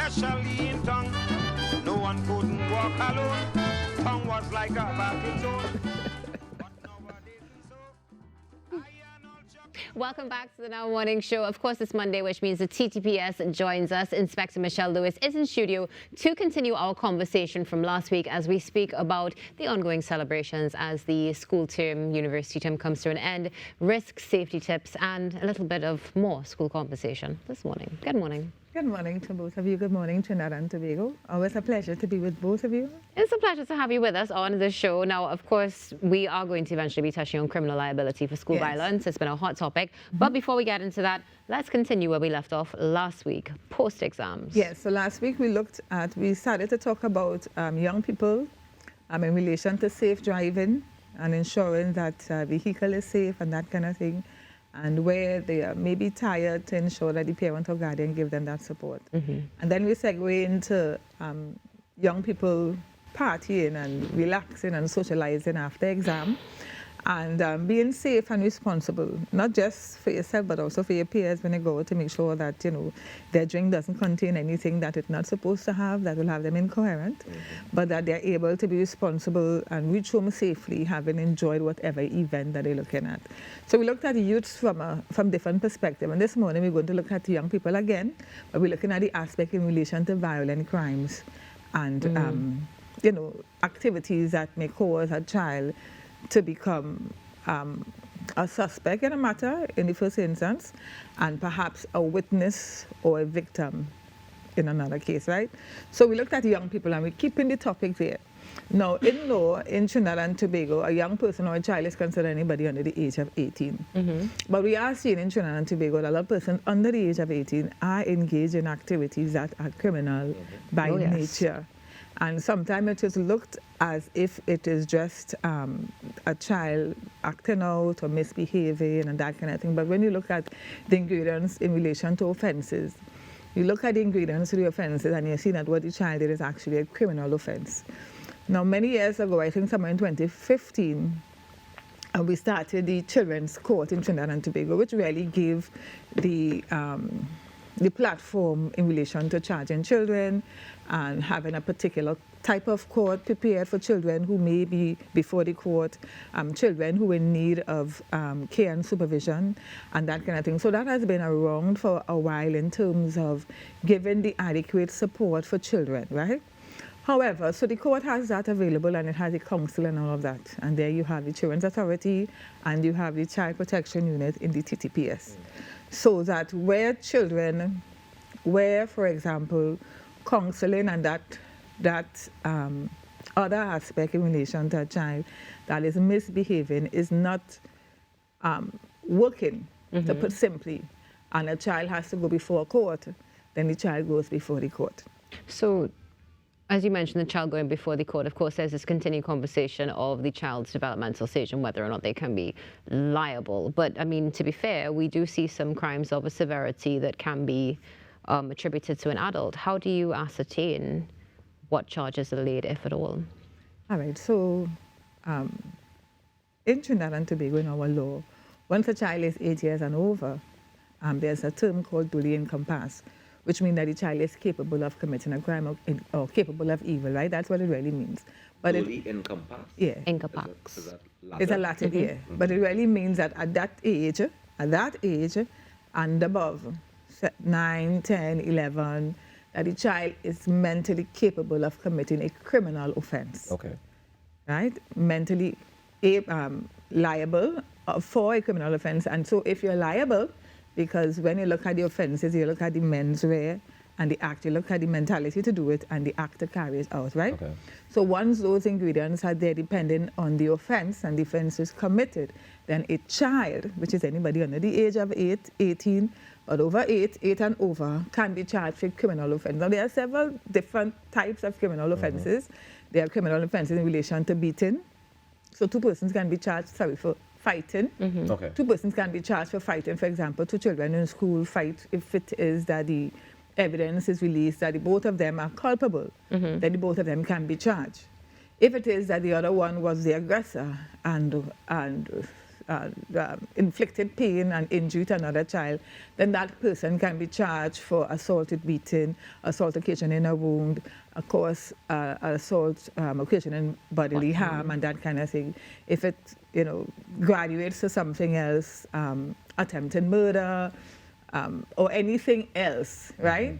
especially in tongue. No one couldn't walk alone. Tongue was like a battlefield. Welcome back to the Now Morning Show. Of course, it's Monday, which means the TTPS joins us. Inspector Michelle Lewis is in studio to continue our conversation from last week as we speak about the ongoing celebrations as the school term, university term comes to an end, risk, safety tips, and a little bit of more school conversation this morning. Good morning. Good morning to both of you. Good morning, Trinidad and Tobago. Always a pleasure to be with both of you. It's a pleasure to have you with us on the show. Now, of course, we are going to eventually be touching on criminal liability for school violence. It's been a hot topic. But before we get into that, let's continue where we left off last week, post-exams. Yes, so last week we started to talk about young people in relation to safe driving and ensuring that vehicle is safe and that kind of thing, and where they are maybe tired to ensure that the parent or guardian give them that support. And then we segue into young people partying and relaxing and socializing after exam, and being safe and responsible, not just for yourself but also for your peers when you go, to make sure that, you know, their drink doesn't contain anything that it's not supposed to have, that will have them incoherent, but that they're able to be responsible and reach home safely, having enjoyed whatever event that they're looking at. So we looked at the youths from different perspectives, and this morning we're going to look at the young people again, but we're looking at the aspect in relation to violent crimes and you know, activities that may cause a child to become a suspect in a matter in the first instance, and perhaps a witness or a victim in another case, right? So we looked at young people and we're keeping the topic there. Now, in law, in Trinidad and Tobago, a young person or a child is considered anybody under the age of 18. But we are seeing in Trinidad and Tobago that a lot of persons under the age of 18 are engaged in activities that are criminal by nature. And sometimes it is looked as if it is just a child acting out or misbehaving and that kind of thing. But when you look at the ingredients in relation to offenses, you look at the ingredients to the offenses and you see that what the child did is actually a criminal offense. Now, many years ago, I think somewhere in 2015, we started the Children's Court in Trinidad and Tobago, which really gave the platform in relation to charging children and having a particular type of court prepared for children who may be before the court, children who are in need of care and supervision and that kind of thing. So that has been around for a while in terms of giving the adequate support for children, right? However, so the court has that available and it has a council and all of that. And there you have the Children's Authority and you have the Child Protection Unit in the TTPS. So that where children, for example, counseling and that other aspect in relation to a child that is misbehaving is not working, to put simply, and a child has to go before a court, then the child goes before the court. So, as you mentioned, the child going before the court, of course, there's this continued conversation of the child's developmental stage and whether or not they can be liable. But, I mean, to be fair, we do see some crimes of a severity that can be attributed to an adult. How do you ascertain what charges are laid, if at all? All right, so in Trinidad and Tobago, in our law, once a child is 8 years and over, there's a term called duly encompassed, which means that the child is capable of committing a crime or capable of evil, right? That's what it really means. But duly encompassed? Yeah. Encompass. It's a Latin, yeah. But it really means that at that age and above, 9, 10, 11, that the child is mentally capable of committing a criminal offense. Okay. Right? Mentally liable for a criminal offense. And so if you're liable, because when you look at the offenses, you look at the mens rea and the act, you look at the mentality to do it and the act to carry it out, right? Okay. So once those ingredients are there, depending on the offense and the offense is committed, then a child, which is anybody under the age of 8, 18, but over 8 and over, can be charged with criminal offense. Now, there are several different types of criminal offenses. There are criminal offenses in relation to beating. So 2 persons can be charged, for fighting. Okay. 2 persons can be charged for fighting. For example, 2 children in school fight if it is that the evidence is released that the both of them are culpable, then the both of them can be charged. If it is that the other one was the aggressor and inflicted pain and injury to another child, then that person can be charged for assault with beating, assault occasioning a wound, of course, assault occasioning bodily harm and that kind of thing. If it, graduates to something else, attempted murder, or anything else, right?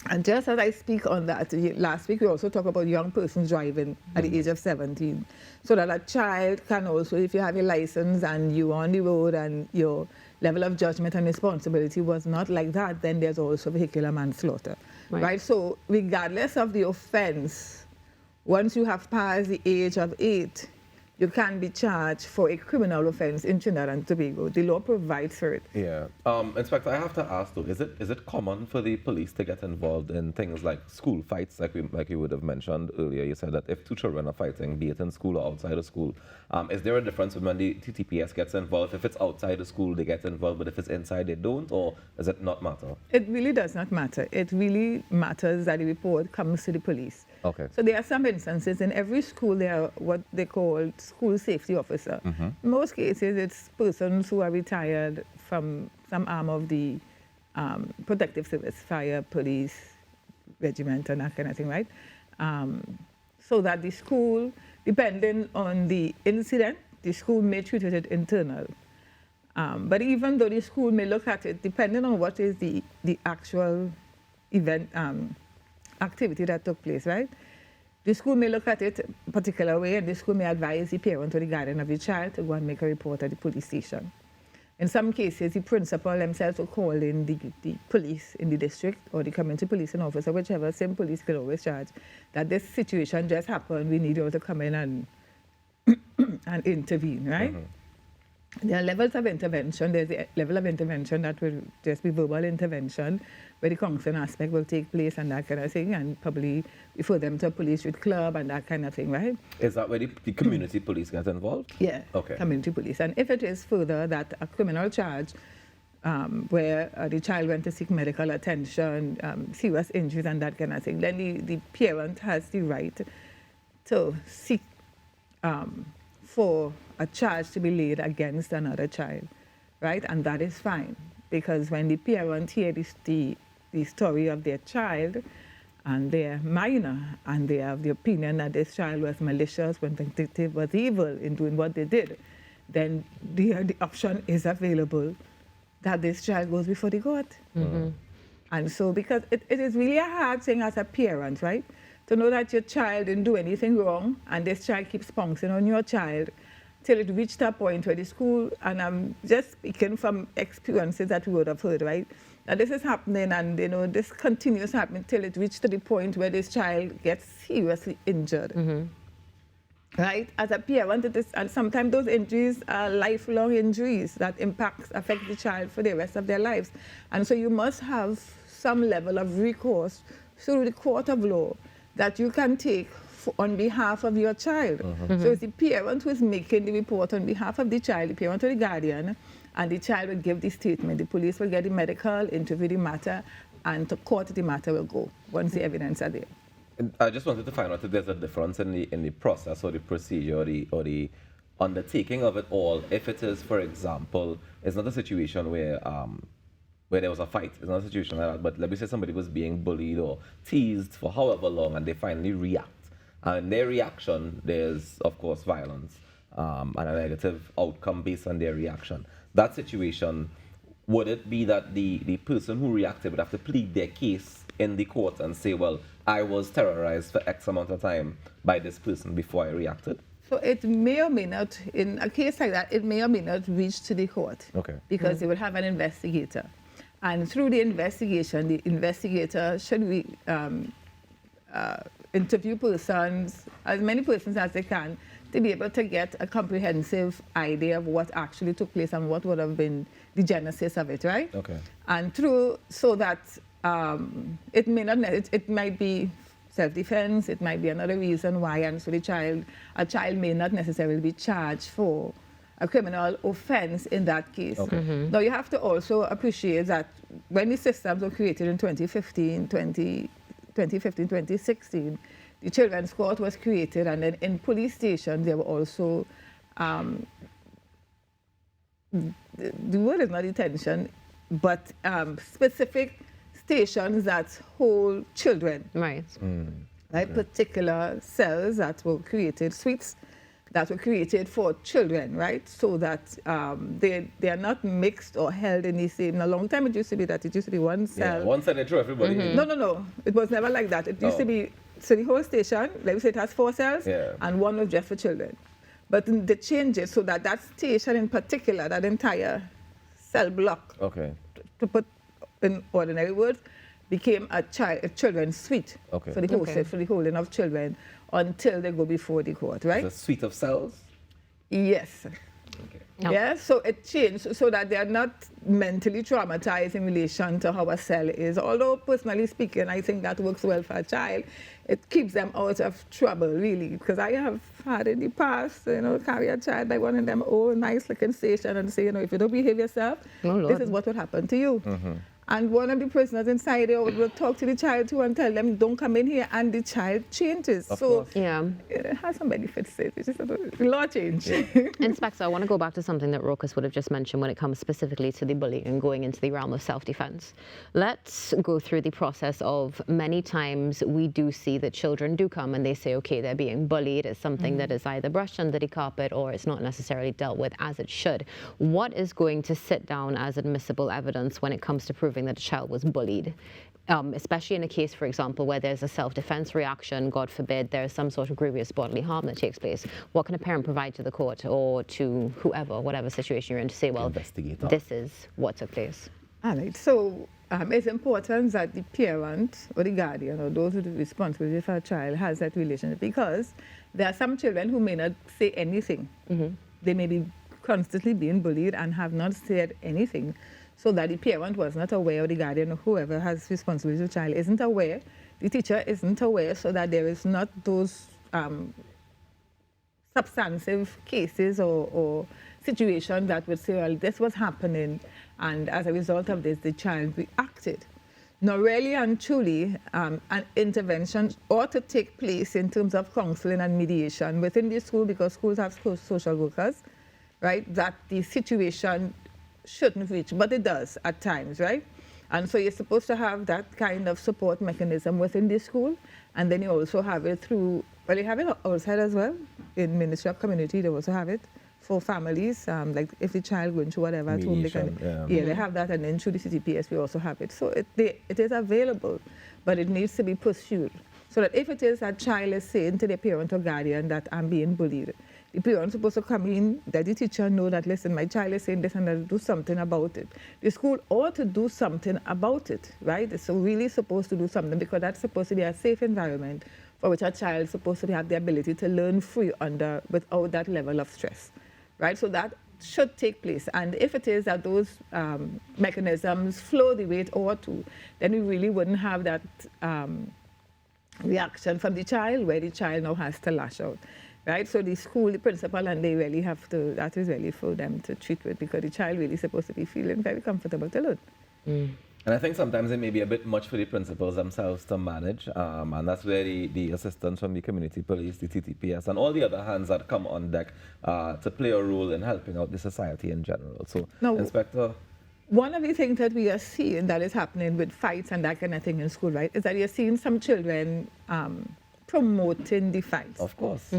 And just as I speak on that, last week we also talked about young persons driving at the age of 17. So that a child can also, if you have a license and you're on the road and your level of judgment and responsibility was not like that, then there's also vehicular manslaughter, right? So regardless of the offense, once you have passed the age of 8, you can be charged for a criminal offense in Trinidad and Tobago. The law provides for it. Yeah. Inspector, I have to ask though, is it common for the police to get involved in things like school fights, like you would have mentioned earlier? You said that if 2 children are fighting, be it in school or outside of school, is there a difference when the TTPS gets involved? If it's outside the school, they get involved, but if it's inside, they don't, or does it not matter? It really does not matter. It really matters that the report comes to the police. Okay. So there are some instances in every school there are what they call school safety officer. In most cases, it's persons who are retired from some arm of the protective service, fire, police, regiment, and that kind of thing, right? So that the school, depending on the incident, the school may treat it internal. But even though the school may look at it, depending on what is the actual event, activity that took place, right? The school may look at it a particular way, and the school may advise the parent or the guardian of the child to go and make a report at the police station. In some cases, the principal themselves will call in the police in the district or the community policing officer, whichever, same police can always charge that this situation just happened, we need you to come in and intervene, right? There are levels of intervention. There's a level of intervention that will just be verbal intervention, where the counseling aspect will take place and that kind of thing, and probably refer them to a police street club and that kind of thing, right? Is that where the community police get involved? Yeah, okay. Community police. And if it is further that a criminal charge where the child went to seek medical attention, serious injuries and that kind of thing, then the parent has the right to seek for a charge to be laid against another child, right? And that is fine, because when the parent hears the story of their child and they're minor and they have the opinion that this child was malicious, vindictive, was evil in doing what they did, then the option is available that this child goes before the court. And so, because it is really a hard thing as a parent, right? To know that your child didn't do anything wrong and this child keeps pouncing on your child till it reached a point where the school, and I'm just speaking from experiences that we would have heard, right? That this is happening and, this continues happening till it reached to the point where this child gets seriously injured. Right? As a parent, it is, and sometimes those injuries are lifelong injuries that affect the child for the rest of their lives. And so you must have some level of recourse through the court of law that you can take on behalf of your child. So it's the parent who is making the report on behalf of the child, the parent or the guardian, and the child will give the statement. The police will get the medical, interview the matter, and to court the matter will go once the evidence are there. And I just wanted to find out if there's a difference in the process or the procedure or the undertaking of it all. If it is, for example, it's not a situation where there was a fight. It's not a situation like that. But let me say somebody was being bullied or teased for however long, and they finally react. And in their reaction, there's, of course, violence and a negative outcome based on their reaction. That situation, would it be that the person who reacted would have to plead their case in the court and say, well, I was terrorized for X amount of time by this person before I reacted? So it may or may not, in a case like that, it may or may not reach to the court. Okay. Because they would have an investigator. And through the investigator should be interview persons, as many persons as they can, to be able to get a comprehensive idea of what actually took place and what would have been the genesis of it, right? Okay. And so that it might be self-defense, it might be another reason why, and so a child may not necessarily be charged for a criminal offense in that case. Okay. Now you have to also appreciate that when the systems were created in 2015, 2016, the Children's Court was created, and then in police stations there were also the word is not detention, but specific stations that hold children. Right. Right? Particular cells that were created, suites that were created for children, right? So that they are not mixed or held in the same. In a long time it used to be that it used to be one cell. Yeah, one cell they throw everybody in. No. It was never like that. It used to be, so the whole station, like we say, it has 4 cells, and one was just for children. But they changed it so that that station in particular, that entire cell block, to put in ordinary words, became a children's suite for the holding of children until they go before the court, right? It's a suite of cells? Yes. No. Yeah, so it changed so that they are not mentally traumatized in relation to how a cell is. Although, personally speaking, I think that works well for a child. It keeps them out of trouble, really, because I have had in the past, carry a child by one of them, nice looking station, and say, if you don't behave yourself, this is what would happen to you. And one of the prisoners inside there will talk to the child too and tell them, don't come in here, and the child changes. It has some benefits. It's just a law change. Inspector, I want to go back to something that Rokas would have just mentioned when it comes specifically to the bullying and going into the realm of self-defense. Let's go through the process of many times we do see that children do come and they say, okay, they're being bullied. It's something that is either brushed under the carpet or it's not necessarily dealt with as it should. What is going to sit down as admissible evidence when it comes to proving that a child was bullied, especially in a case, for example, where there's a self-defense reaction, God forbid, there's some sort of grievous bodily harm that takes place? What can a parent provide to the court or to whoever, whatever situation you're in, to say, well, this is what took place? All right, so it's important that the parent or the guardian or those with the responsibility for a child has that relationship, because there are some children who may not say anything. They may be constantly being bullied and have not said anything, so that the parent was not aware, or the guardian or whoever has responsibility for the child isn't aware, the teacher isn't aware, so that there is not those substantive cases or situations that would say, well, this was happening, and as a result of this, the child reacted. Now, really and truly, an intervention ought to take place in terms of counseling and mediation within the school, because schools have social workers, right, that the situation shouldn't reach, but it does at times, right? And so you're supposed to have that kind of support mechanism within the school, and then you also have it through, well, you have it outside as well. In Ministry of Community, they also have it for families, like if the child going through whatever at home, they can, they have that, and then through the TTPS, we also have it. So it is available, but it needs to be pursued. So that if it is that child is saying to their parent or guardian that I'm being bullied, the parent's supposed to come in, let the teacher know that, listen, my child is saying this, and I'll do something about it. The school ought to do something about it, right? It's really supposed to do something, because that's supposed to be a safe environment for which a child is supposed to have the ability to learn free without that level of stress, right? So that should take place. And if it is that those mechanisms flow the way it ought to, then we really wouldn't have that reaction from the child where the child now has to lash out. Right, so the school, the principal, and they really have to, that is really for them to treat with, because the child really supposed to be feeling very comfortable to learn. And I think sometimes it may be a bit much for the principals themselves to manage, and that's where the assistants from the community police, the TTPS, and all the other hands that come on deck to play a role in helping out the society in general. So, now, Inspector? One of the things that we are seeing that is happening with fights and that kind of thing in school, right, is that you're seeing some children promoting the fights. Of course.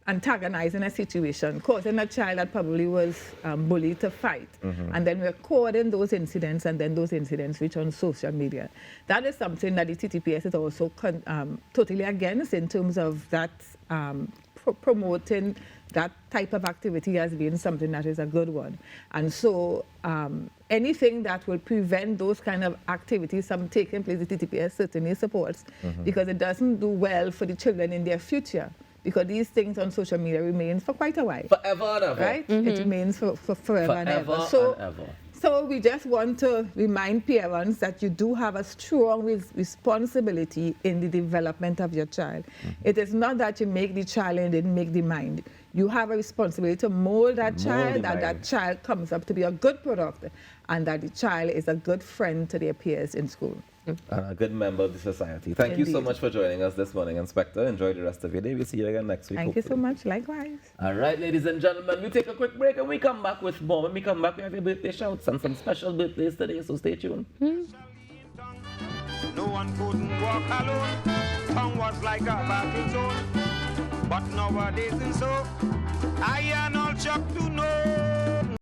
Antagonizing a situation, causing a child that probably was bullied to fight, and then recording those incidents, and then those incidents reach on social media. That is something that the TTPS is also totally against, in terms of that promoting that type of activity as being something that is a good one. And so anything that will prevent those kind of activities from taking place, the TTPS certainly supports, because it doesn't do well for the children in their future, because these things on social media remain for quite a while. Forever and ever. Right? It remains for forever and ever. So we just want to remind parents that you do have a strong responsibility in the development of your child. It is not that you make the child and then make the mind. you have a responsibility to mold that child, that mind. child comes up to be a good product, and that the child is a good friend to their peers in school. And a good member of the society. Thank you so Indeed. much for joining us this morning, Inspector. Enjoy the rest of your day. We'll see you again next week. Thank you so much. Likewise. All right, ladies and gentlemen, we take a quick break and we come back with more. When we come back, we have your birthday shouts and some special birthdays today, so stay tuned. No one couldn't walk alone. Tongue was like a battle zone. But nowadays and so I and all chuck to